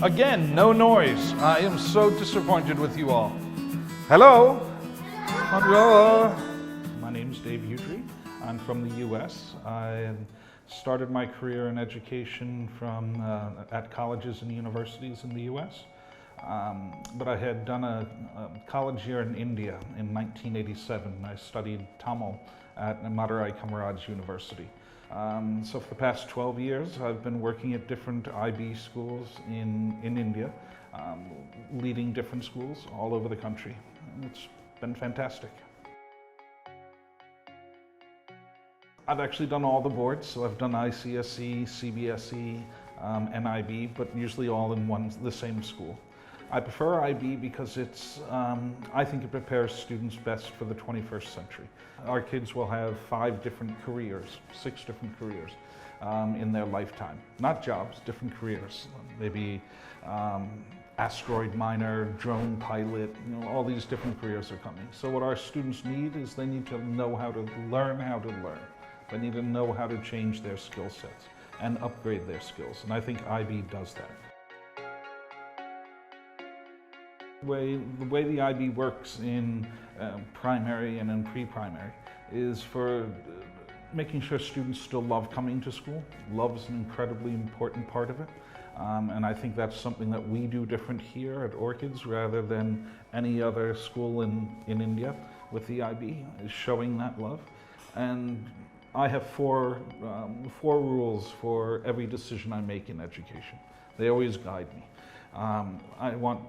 Again, no noise. I am so disappointed with you all. Hello? Hello? My name's Dave Udry. I'm from the US. I started my career in education at colleges and universities in the US. But I had done a college year in India in 1987. I studied Tamil at Madurai Kamaraj University. So for the past 12 years, I've been working at different IB schools in India, leading different schools all over the country. It's been fantastic. I've actually done all the boards, so I've done ICSE, CBSE, NIB, but usually all in the same school. I prefer IB because I think it prepares students best for the 21st century. Our kids will have 6 different careers in their lifetime. Not jobs, different careers. Maybe asteroid miner, drone pilot, all these different careers are coming. So what our students need is they need to know how to learn how to learn. They need to know how to change their skill sets and upgrade their skills. And I think IB does that. The way the IB works in primary and in pre-primary is for making sure students still love coming to school. Love is an incredibly important part of it. And I think that's something that we do different here at Orchids rather than any other school in India with the IB, is showing that love. And I have four rules for every decision I make in education. They always guide me. I want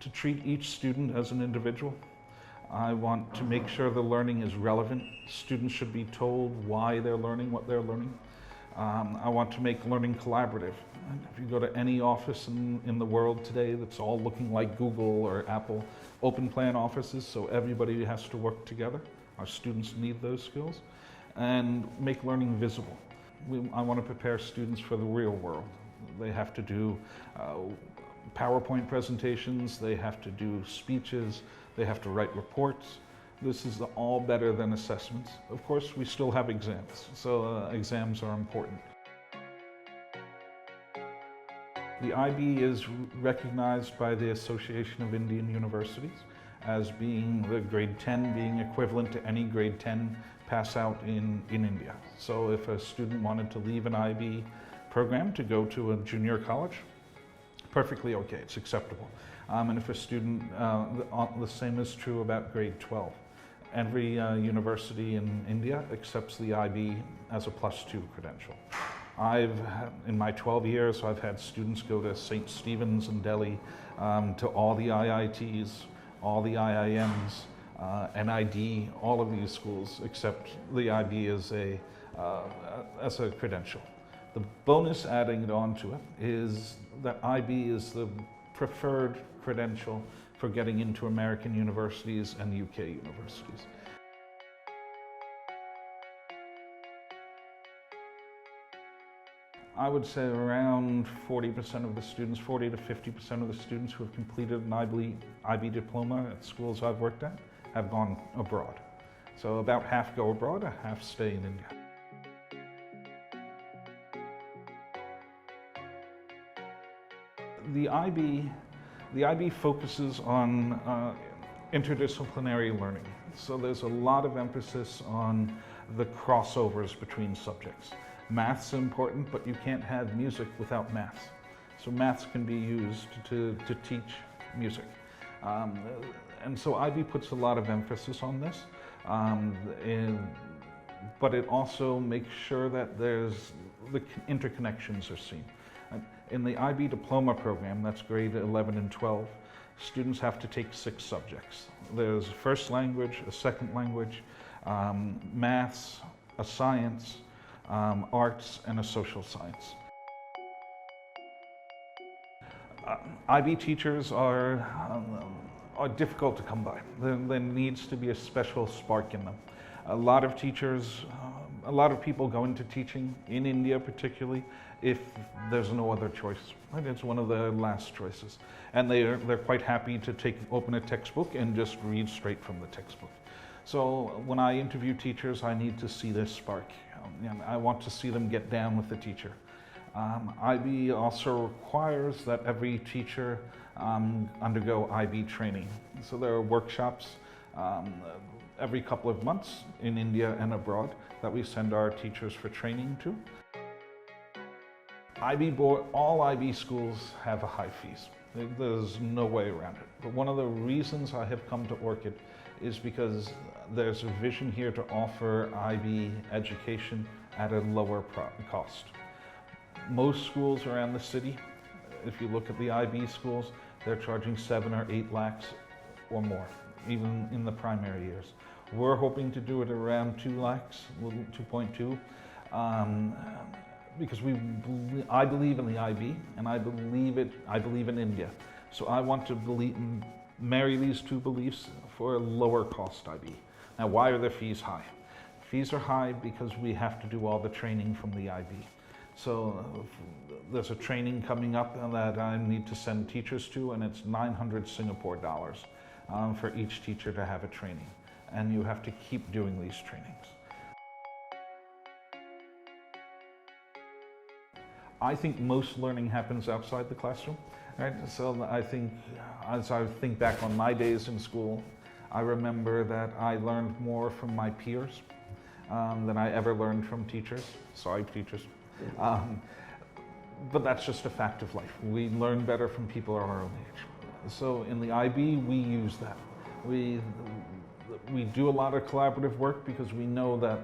to treat each student as an individual. I want to make sure the learning is relevant. Students should be told why they're learning what they're learning. I want to make learning collaborative. If you go to any office in the world today that's all looking like Google or Apple, open plan offices, so everybody has to work together. Our students need those skills. And make learning visible. I want to prepare students for the real world. They have to do PowerPoint presentations, they have to do speeches, they have to write reports. This is all better than assessments. Of course, we still have exams, so exams are important. The IB is recognized by the Association of Indian Universities as being the grade 10 being equivalent to any grade 10 pass out in India. So if a student wanted to leave an IB program to go to a junior college, perfectly okay, it's acceptable. And if a student, the same is true about grade 12. Every university in India accepts the IB as a +2 credential. In my 12 years, I've had students go to St. Stephen's in Delhi, to all the IITs, all the IIMs, NID, all of these schools accept the IB as a credential. The bonus adding it on to it is that IB is the preferred credential for getting into American universities and UK universities. I would say around 40% of the students, 40 to 50% of the students who have completed an IB diploma at schools I've worked at have gone abroad. So about half go abroad, a half stay in India. The IB focuses on interdisciplinary learning. So there's a lot of emphasis on the crossovers between subjects. Math's important, but you can't have music without maths. So maths can be used to teach music. And so IB puts a lot of emphasis on this, but it also makes sure that the interconnections are seen. In the IB diploma program, that's grade 11 and 12, students have to take 6 subjects. There's a first language, a second language, maths, a science, arts, and a social science. IB teachers are difficult to come by. There needs to be a special spark in them. A lot of teachers, a lot of people go into teaching, in India particularly, if there's no other choice. Right? It's one of the last choices. And they're quite happy to open a textbook and just read straight from the textbook. So when I interview teachers, I need to see this spark. I want to see them get down with the teacher. IB also requires that every teacher undergo IB training. So there are workshops every couple of months in India and abroad that we send our teachers for training to. All IB schools have a high fees. There's no way around it. But one of the reasons I have come to Orchid is because there's a vision here to offer IB education at a lower cost. Most schools around the city, if you look at the IB schools, they're charging 7 or 8 lakhs or more, even in the primary years. We're hoping to do it around 2 lakhs, 2.2, because I believe in the IB, and I believe in India. So I want to marry these two beliefs for a lower cost IB. Now, why are the fees high? Fees are high because we have to do all the training from the IB. So there's a training coming up that I need to send teachers to, and it's 900 Singapore dollars for each teacher to have a training. And you have to keep doing these trainings. I think most learning happens outside the classroom, right? So I think, as I think back on my days in school, I remember that I learned more from my peers than I ever learned from teachers. Sorry, teachers. But that's just a fact of life. We learn better from people our own age. So in the IB, we use that. We do a lot of collaborative work because we know that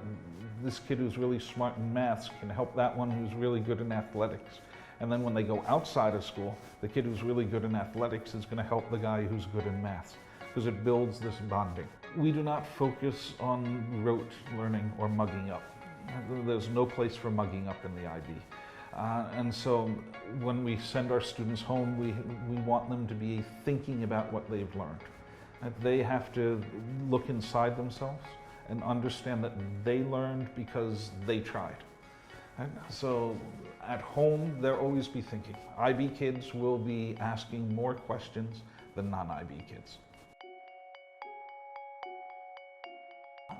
this kid who's really smart in maths can help that one who's really good in athletics. And then when they go outside of school, the kid who's really good in athletics is going to help the guy who's good in maths, because it builds this bonding. We do not focus on rote learning or mugging up. There's no place for mugging up in the IB. And so when we send our students home, we want them to be thinking about what they've learned. They have to look inside themselves and understand that they learned because they tried. And so at home, they'll always be thinking. IB kids will be asking more questions than non-IB kids.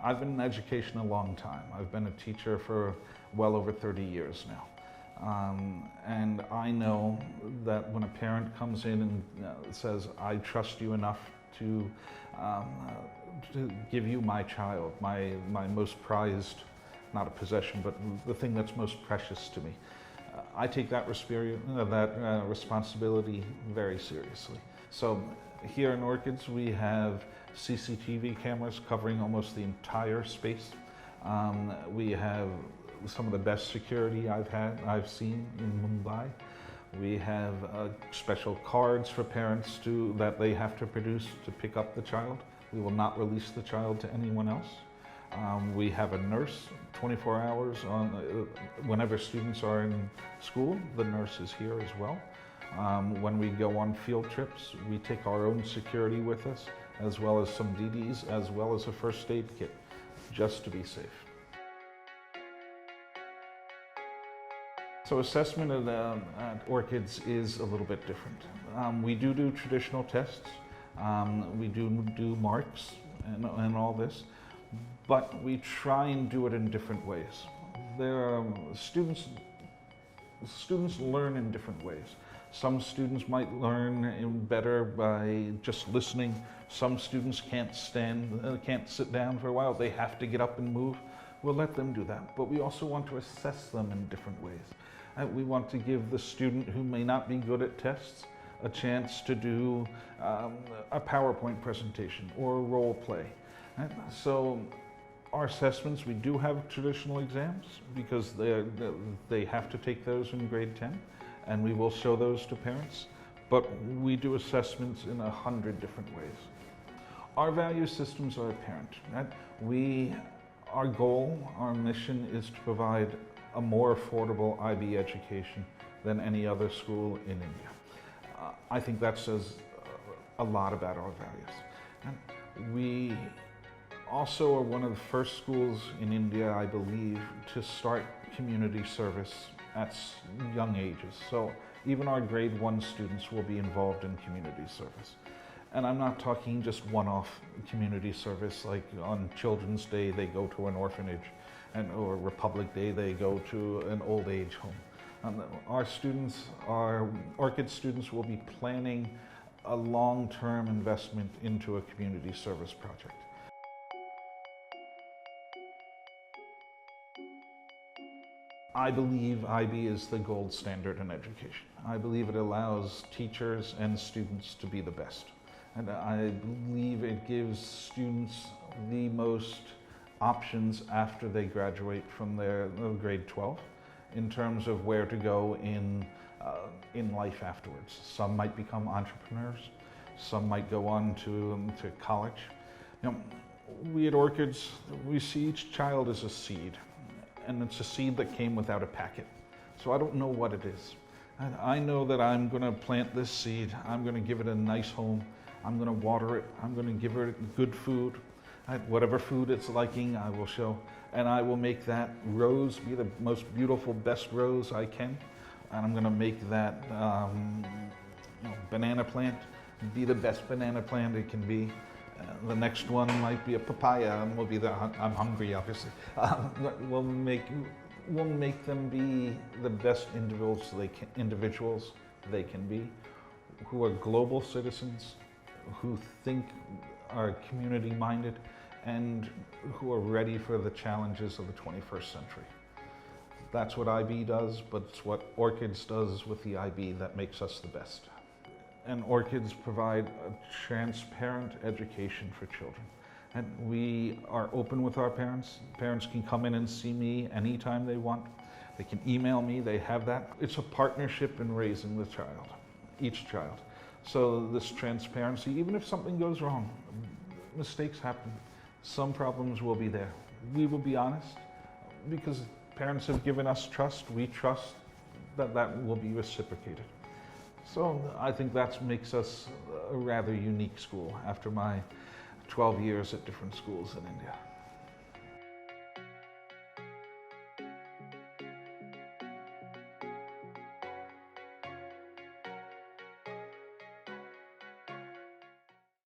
I've been in education a long time. I've been a teacher for well over 30 years now. And I know that when a parent comes in and says, I trust you enough to give you my child, my most prized, not a possession, but the thing that's most precious to me. I take that responsibility very seriously. So here in Orchids, we have CCTV cameras covering almost the entire space. We have some of the best security I've seen in Mumbai. We have special cards for parents that they have to produce to pick up the child. We will not release the child to anyone else. We have a nurse 24 hours whenever students are in school. The nurse is here as well. When we go on field trips, we take our own security with us, as well as some DDs, as well as a first aid kit, just to be safe. So assessment at Orchids is a little bit different. We do traditional tests. We do marks and all this, but we try and do it in different ways. Students learn in different ways. Some students might learn better by just listening. Some students can't sit down for a while. They have to get up and move. We'll let them do that, but we also want to assess them in different ways. We want to give the student who may not be good at tests a chance to do a PowerPoint presentation or a role play. So our assessments, we do have traditional exams because they have to take those in grade 10, and we will show those to parents, but we do assessments in 100 different ways. Our value systems are apparent. Our goal, our mission is to provide a more affordable IB education than any other school in India. I think that says a lot about our values. And we also are one of the first schools in India, I believe, to start community service at young ages. So even our grade 1 students will be involved in community service. And I'm not talking just one-off community service, like on Children's Day they go to an orphanage, or Republic Day they go to an old age home. Our students, our Orchid students, will be planning a long-term investment into a community service project. I believe IB is the gold standard in education. I believe it allows teachers and students to be the best. And I believe it gives students the most options after they graduate from their grade 12 in terms of where to go in life afterwards. Some might become entrepreneurs. Some might go on to college. You know, we at Orchids, we see each child as a seed. And it's a seed that came without a packet. So I don't know what it is. And I know that I'm going to plant this seed. I'm going to give it a nice home. I'm going to water it. I'm going to give it good food. Whatever food it's liking, I will show. And I will make that rose be the most beautiful, best rose I can. And I'm going to make that banana plant be the best banana plant it can be. The next one might be a papaya, and will be I'm hungry, obviously. We'll make them be the best individuals they can be, who are global citizens, who think are community-minded, and who are ready for the challenges of the 21st century. That's what IB does, but it's what Orchids does with the IB that makes us the best. And Orchids provide a transparent education for children. And we are open with our parents. Parents can come in and see me anytime they want. They can email me, they have that. It's a partnership in raising the child, each child. So this transparency, even if something goes wrong, mistakes happen. Some problems will be there. We will be honest because parents have given us trust. We trust that that will be reciprocated. So I think that makes us a rather unique school after my 12 years at different schools in India.